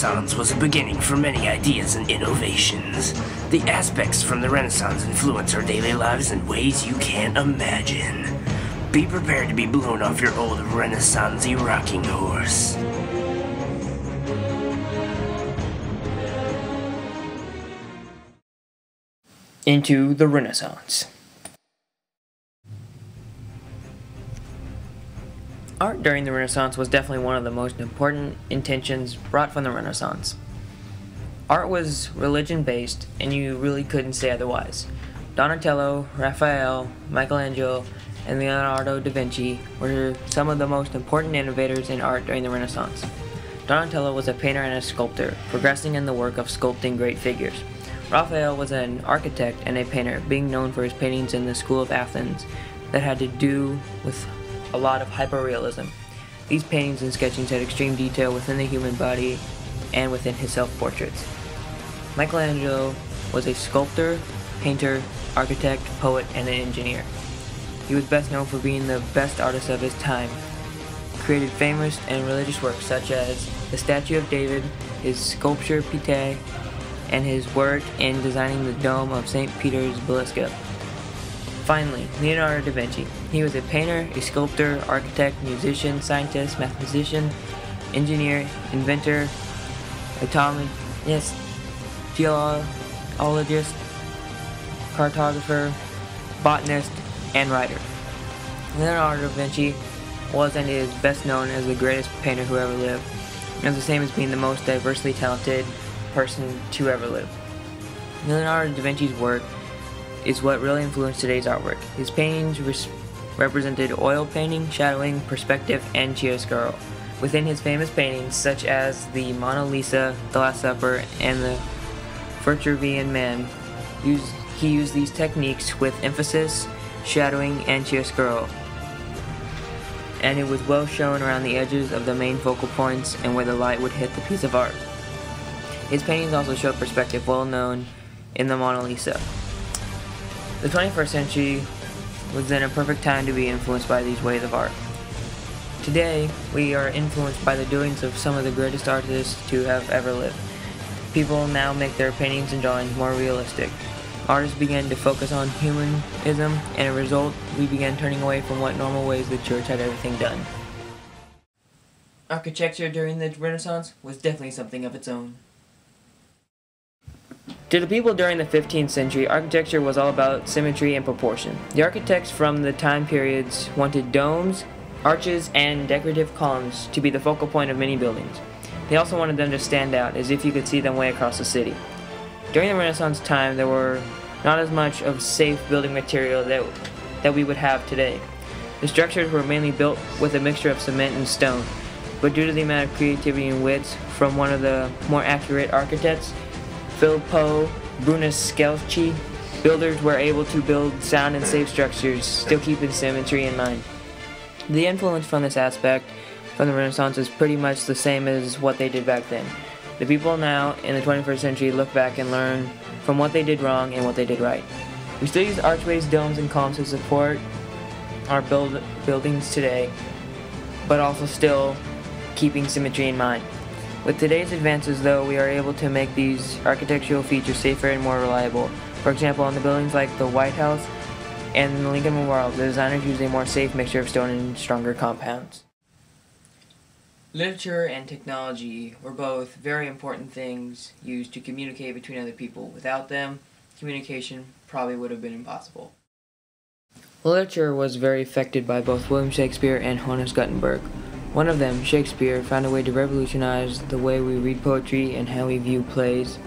Renaissance was a beginning for many ideas and innovations. The aspects from the Renaissance influence our daily lives in ways you can't imagine. Be prepared to be blown off your old Renaissance-y rocking horse. Into the Renaissance. Art during the Renaissance was definitely one of the most important intentions brought from the Renaissance. Art was religion-based, and you really couldn't say otherwise. Donatello, Raphael, Michelangelo, and Leonardo da Vinci were some of the most important innovators in art during the Renaissance. Donatello was a painter and a sculptor, progressing in the work of sculpting great figures. Raphael was an architect and a painter, being known for his paintings in the school of Athens that had to do with a lot of hyperrealism. These paintings and sketchings had extreme detail within the human body and within his self-portraits. Michelangelo was a sculptor, painter, architect, poet, and an engineer. He was best known for being the best artist of his time. He created famous and religious works such as the Statue of David, his sculpture Pietae, and his work in designing the dome of St. Peter's Basilica. Finally, Leonardo da Vinci. He was a painter, a sculptor, architect, musician, scientist, mathematician, engineer, inventor, autonomist, geologist, cartographer, botanist, and writer. Leonardo da Vinci was and is best known as the greatest painter who ever lived, and the same as being the most diversely talented person to ever live. Leonardo da Vinci's work is what really influenced today's artwork. His paintings represented oil painting, shadowing, perspective, and chiaroscuro. Within his famous paintings, such as the Mona Lisa, the Last Supper, and the Vitruvian Man, he used these techniques with emphasis, shadowing, and chiaroscuro, and it was well shown around the edges of the main focal points and where the light would hit the piece of art. His paintings also show perspective, well known in the Mona Lisa. The 21st century was then a perfect time to be influenced by these ways of art. Today, we are influenced by the doings of some of the greatest artists to have ever lived. People now make their paintings and drawings more realistic. Artists began to focus on humanism, and as a result, we began turning away from what normal ways the church had everything done. Architecture during the Renaissance was definitely something of its own. To the people during the 15th century, architecture was all about symmetry and proportion. The architects from the time periods wanted domes, arches, and decorative columns to be the focal point of many buildings. They also wanted them to stand out, as if you could see them way across the city. During the Renaissance time, there were not as much of safe building material that we would have today. The structures were mainly built with a mixture of cement and stone, but due to the amount of creativity and wits from one of the more accurate architects, Filippo Brunelleschi, builders were able to build sound and safe structures, still keeping symmetry in mind. The influence from this aspect from the Renaissance is pretty much the same as what they did back then. The people now in the 21st century look back and learn from what they did wrong and what they did right. We still use archways, domes, and columns to support our buildings today, but also still keeping symmetry in mind. With today's advances, though, we are able to make these architectural features safer and more reliable. For example, on the buildings like the White House and the Lincoln Memorial, the designers use a more safe mixture of stone and stronger compounds. Literature and technology were both very important things used to communicate between other people. Without them, communication probably would have been impossible. Literature was very affected by both William Shakespeare and Johannes Gutenberg. One of them, Shakespeare, found a way to revolutionize the way we read poetry and how we view plays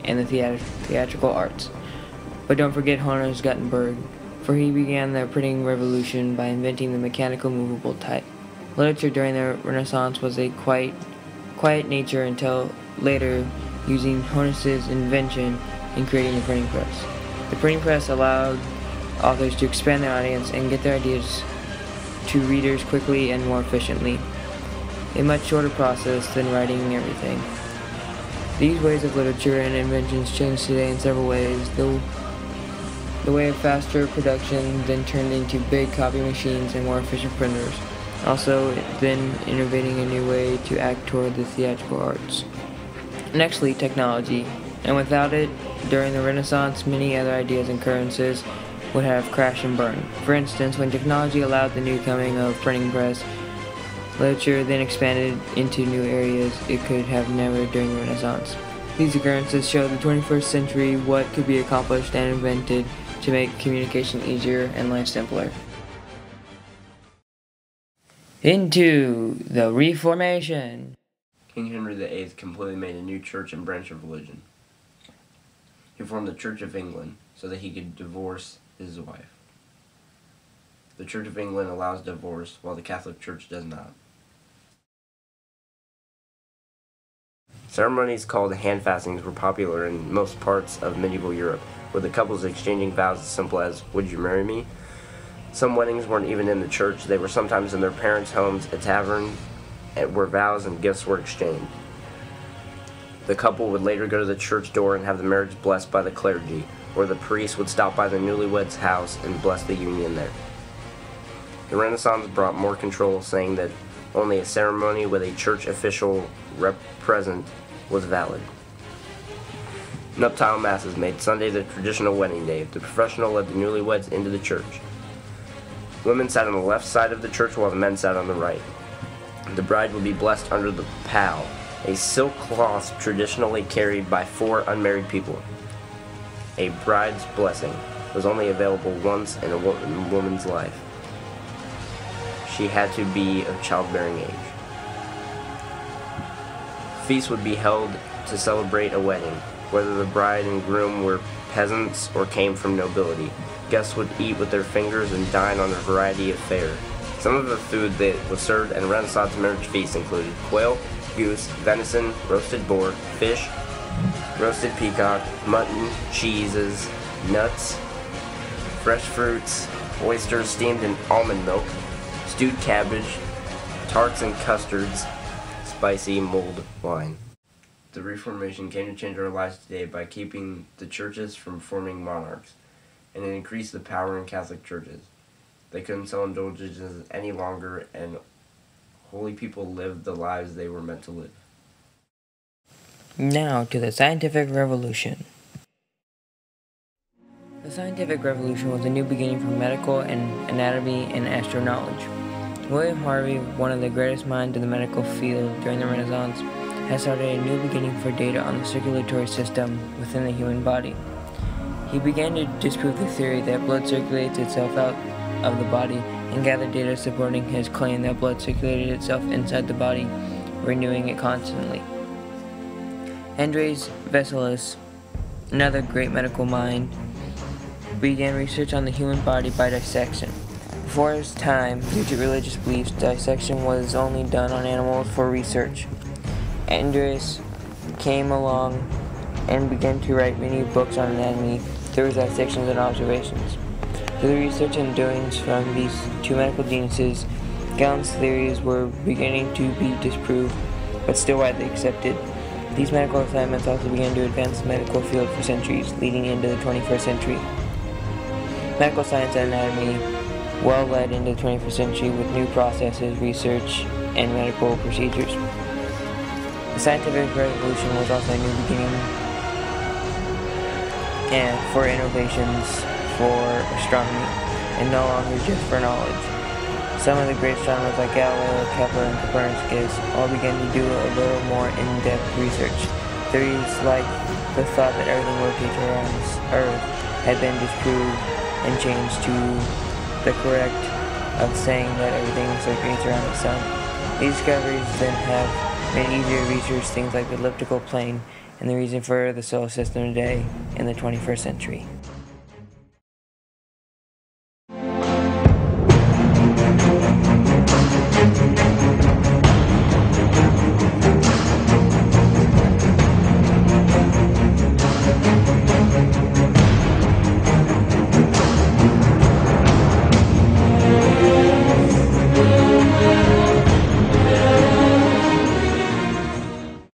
and the theatrical arts. But don't forget Johannes Gutenberg, for he began the printing revolution by inventing the mechanical movable type. Literature during the Renaissance was a quiet nature until later, using Johannes' invention in creating the printing press. The printing press allowed authors to expand their audience and get their ideas to readers quickly and more efficiently, a much shorter process than writing everything. These ways of literature and inventions changed today in several ways. The way of faster production then turned into big copy machines and more efficient printers. Also, then innovating a new way to act toward the theatrical arts. Nextly, technology, and without it, during the Renaissance, many other ideas and currencies would have crashed and burned. For instance, when technology allowed the new coming of printing press, literature then expanded into new areas it could have never during the Renaissance. These occurrences show the 21st century what could be accomplished and invented to make communication easier and life simpler. Into the Reformation. King Henry VIII completely made a new church and branch of religion. He formed the Church of England so that he could divorce his wife. The Church of England allows divorce, while the Catholic Church does not. Ceremonies called handfastings were popular in most parts of medieval Europe, with the couples exchanging vows as simple as, "Would you marry me?" Some weddings weren't even in the church. They were sometimes in their parents' homes, a tavern, where vows and gifts were exchanged. The couple would later go to the church door and have the marriage blessed by the clergy, or the priest would stop by the newlyweds' house and bless the union there. The Renaissance brought more control, saying that only a ceremony with a church official present was valid. Nuptial masses made Sunday the traditional wedding day. The professional led the newlyweds into the church. Women sat on the left side of the church while the men sat on the right. The bride would be blessed under the pall, a silk cloth traditionally carried by 4 unmarried people. A bride's blessing was only available once in a woman's life. She had to be of childbearing age. Feasts would be held to celebrate a wedding, whether the bride and groom were peasants or came from nobility. Guests would eat with their fingers and dine on a variety of fare. Some of the food that was served in Renaissance marriage feasts included quail, goose, venison, roasted boar, fish, roasted peacock, mutton, cheeses, nuts, fresh fruits, oysters steamed in almond milk, stewed cabbage, tarts and custards, spicy mulled wine. The Reformation came to change our lives today by keeping the churches from forming monarchs, and it increased the power in Catholic churches. They couldn't sell indulgences any longer, and holy people lived the lives they were meant to live. Now to the scientific revolution. The scientific revolution was a new beginning for medical and anatomy and astro-knowledge. William Harvey, one of the greatest minds in the medical field during the Renaissance, has started a new beginning for data on the circulatory system within the human body. He began to disprove the theory that blood circulates itself out of the body and gathered data supporting his claim that blood circulated itself inside the body, renewing it constantly. Andreas Vesalius, another great medical mind, began research on the human body by dissection. Before his time, due to religious beliefs, dissection was only done on animals for research. Andreas came along and began to write many books on anatomy through his dissections and observations. Through the research and doings from these two medical geniuses, Galen's theories were beginning to be disproved, but still widely accepted. These medical assignments also began to advance the medical field for centuries, leading into the 21st century. Medical science and anatomy well led into the 21st century with new processes, research, and medical procedures. The scientific revolution was also a new beginning for innovations for astronomy, and no longer just for knowledge. Some of the great astronomers like Galileo, Kepler, and Copernicus all began to do a little more in-depth research. Theories like the thought that everything rotates around Earth had been disproved and changed to the correct of saying that everything circulates around the sun. These discoveries then have made it easier to research things like the elliptical plane and the reason for the solar system today in the 21st century.